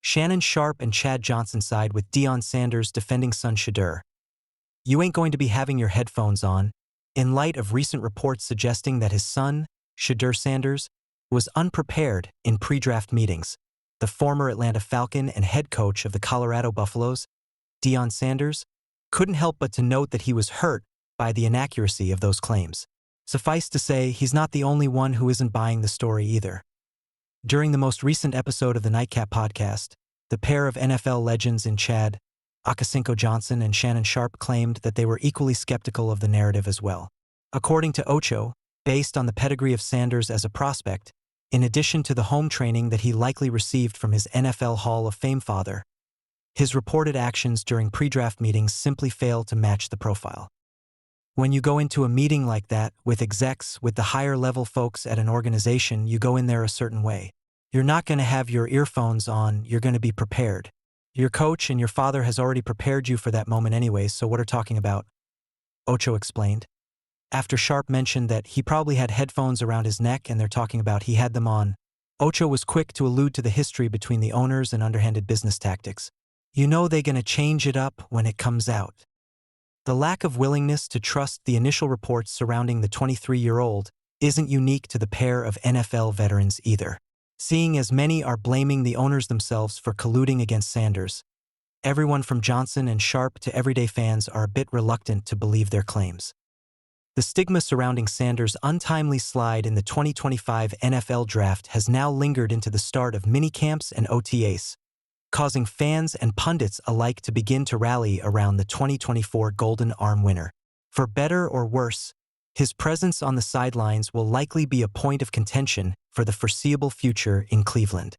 Shannon Sharpe and Chad Johnson side with Deion Sanders defending son Shedeur. You ain't going to be having your headphones on, in light of recent reports suggesting that his son, Shedeur Sanders, was unprepared in pre-draft meetings. The former Atlanta Falcon and head coach of the Colorado Buffaloes, Deion Sanders, couldn't help but to note that he was hurt by the inaccuracy of those claims. Suffice to say, he's not the only one who isn't buying the story either. During the most recent episode of the Nightcap podcast, the pair of NFL legends in Chad Johnson and Shannon Sharpe claimed that they were equally skeptical of the narrative as well. According to Ocho, based on the pedigree of Sanders as a prospect, in addition to the home training that he likely received from his NFL Hall of Fame father, his reported actions during pre-draft meetings simply fail to match the profile. When you go into a meeting like that with execs, with the higher-level folks at an organization, you go in there a certain way. You're not going to have your earphones on, you're going to be prepared. Your coach and your father has already prepared you for that moment anyways, so what are talking about? Ocho explained. After Sharpe mentioned that he probably had headphones around his neck and they're talking about he had them on, Ocho was quick to allude to the history between the owners and underhanded business tactics. You know they're going to change it up when it comes out. The lack of willingness to trust the initial reports surrounding the 23-year-old isn't unique to the pair of NFL veterans either. Seeing as many are blaming the owners themselves for colluding against Sanders, everyone from Johnson and Sharpe to everyday fans are a bit reluctant to believe their claims. The stigma surrounding Sanders' untimely slide in the 2025 NFL Draft has now lingered into the start of minicamps and OTAs, causing fans and pundits alike to begin to rally around the 2024 Golden Arm winner. For better or worse, his presence on the sidelines will likely be a point of contention for the foreseeable future in Cleveland.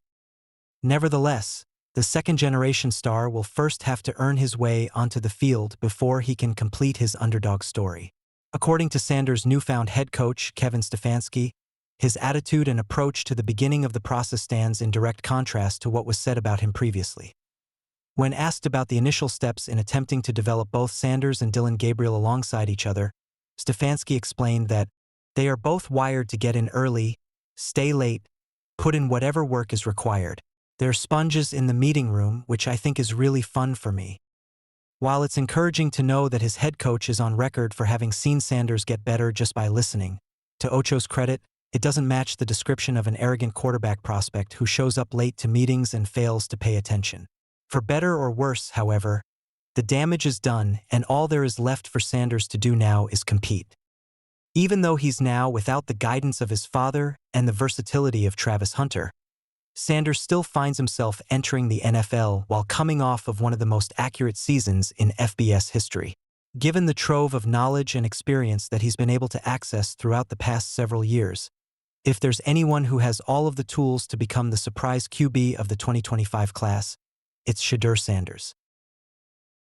Nevertheless, the second-generation star will first have to earn his way onto the field before he can complete his underdog story. According to Sanders' newfound head coach, Kevin Stefanski, his attitude and approach to the beginning of the process stands in direct contrast to what was said about him previously. When asked about the initial steps in attempting to develop both Sanders and Dillon Gabriel alongside each other, Stefanski explained that they are both wired to get in early, stay late, put in whatever work is required. They're sponges in the meeting room, which I think is really fun for me. While it's encouraging to know that his head coach is on record for having seen Sanders get better just by listening, to Ocho's credit, it doesn't match the description of an arrogant quarterback prospect who shows up late to meetings and fails to pay attention. For better or worse, however, the damage is done and all there is left for Sanders to do now is compete. Even though he's now without the guidance of his father and the versatility of Travis Hunter, Sanders still finds himself entering the NFL while coming off of one of the most accurate seasons in FBS history. Given the trove of knowledge and experience that he's been able to access throughout the past several years, if there's anyone who has all of the tools to become the surprise QB of the 2025 class, it's Shedeur Sanders.